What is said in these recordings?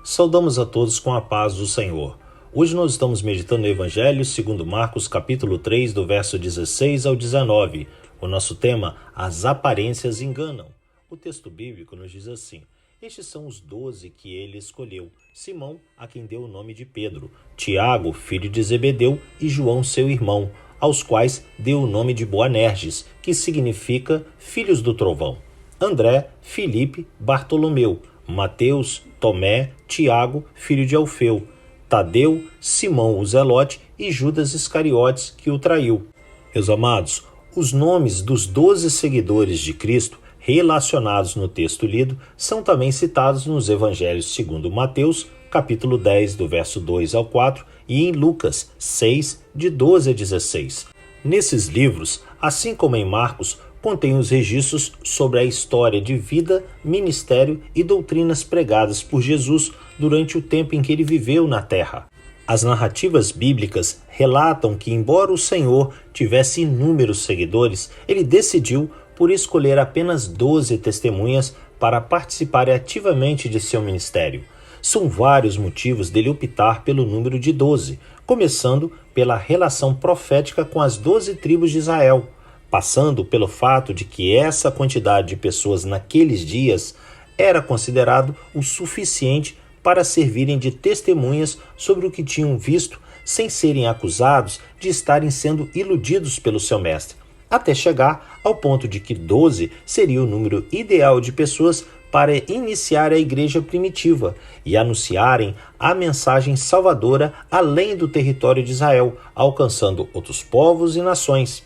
Saudamos a todos com a paz do Senhor. Hoje nós estamos meditando no Evangelho segundo Marcos capítulo 3, do verso 16 ao 19. O nosso tema, as aparências enganam. O texto bíblico nos diz assim: estes são os 12 que ele escolheu: Simão, a quem deu o nome de Pedro, Tiago, filho de Zebedeu, e João, seu irmão, aos quais deu o nome de Boanerges, que significa filhos do trovão, André, Filipe, Bartolomeu, Mateus, Tomé, Tiago, filho de Alfeu, Tadeu, Simão o Zelote e Judas Iscariotes, que o traiu. Meus amados, os nomes dos 12 seguidores de Cristo relacionados no texto lido são também citados nos Evangelhos segundo Mateus, capítulo 10, do verso 2 ao 4, e em Lucas 6, de 12 a 16. Nesses livros, assim como em Marcos, contém os registros sobre a história de vida, ministério e doutrinas pregadas por Jesus durante o tempo em que ele viveu na terra. As narrativas bíblicas relatam que, embora o Senhor tivesse inúmeros seguidores, ele decidiu por escolher apenas 12 testemunhas para participarem ativamente de seu ministério. São vários motivos dele optar pelo número de 12, começando pela relação profética com as 12 tribos de Israel, passando pelo fato de que essa quantidade de pessoas naqueles dias era considerado o suficiente para servirem de testemunhas sobre o que tinham visto, sem serem acusados de estarem sendo iludidos pelo seu mestre, até chegar ao ponto de que 12 seria o número ideal de pessoas para iniciar a igreja primitiva e anunciarem a mensagem salvadora além do território de Israel, alcançando outros povos e nações.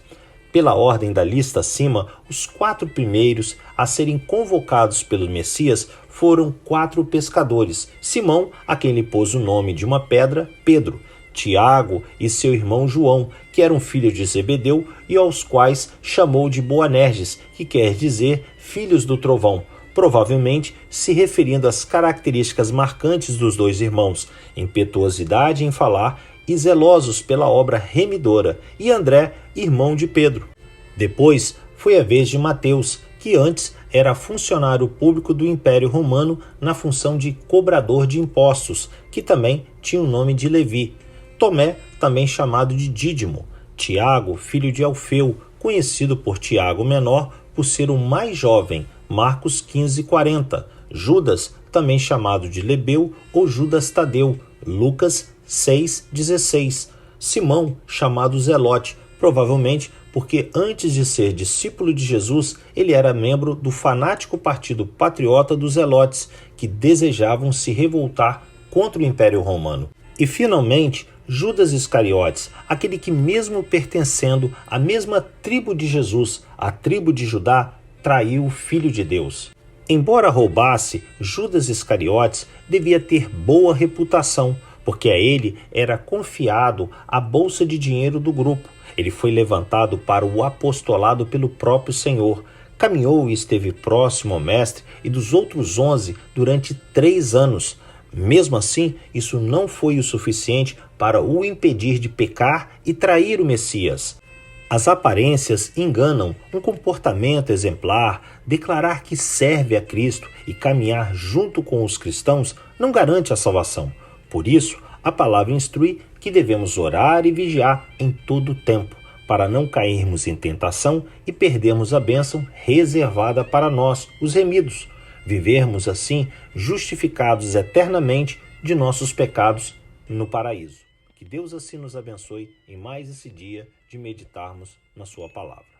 Pela ordem da lista acima, os 4 primeiros a serem convocados pelo Messias foram 4 pescadores: Simão, a quem ele pôs o nome de uma pedra, Pedro; Tiago e seu irmão João, que eram filhos de Zebedeu, e aos quais chamou de Boanerges, que quer dizer filhos do trovão, provavelmente se referindo às características marcantes dos dois irmãos, impetuosidade em falar e zelosos pela obra remidora, e André, irmão de Pedro. Depois foi a vez de Mateus, que antes era funcionário público do Império Romano na função de cobrador de impostos, que também tinha o nome de Levi. Tomé, também chamado de Dídimo. Tiago, filho de Alfeu, conhecido por Tiago Menor por ser o mais jovem, Marcos 15:40. Judas, também chamado de Lebeu ou Judas Tadeu, Lucas 6:16. Simão, chamado Zelote, provavelmente porque antes de ser discípulo de Jesus, ele era membro do fanático partido patriota dos Zelotes, que desejavam se revoltar contra o Império Romano. E finalmente, Judas Iscariotes, aquele que, mesmo pertencendo à mesma tribo de Jesus, a tribo de Judá, traiu o Filho de Deus. Embora roubasse, Judas Iscariotes devia ter boa reputação, porque a ele era confiado a bolsa de dinheiro do grupo. Ele foi levantado para o apostolado pelo próprio Senhor, caminhou e esteve próximo ao Mestre e dos outros 11 durante 3 anos. Mesmo assim, isso não foi o suficiente para o impedir de pecar e trair o Messias. As aparências enganam. Um comportamento exemplar, declarar que serve a Cristo e caminhar junto com os cristãos não garante a salvação. Por isso, a palavra instrui que devemos orar e vigiar em todo o tempo, para não cairmos em tentação e perdermos a bênção reservada para nós, os remidos, vivermos assim justificados eternamente de nossos pecados no paraíso. Que Deus assim nos abençoe em mais esse dia de meditarmos na sua palavra.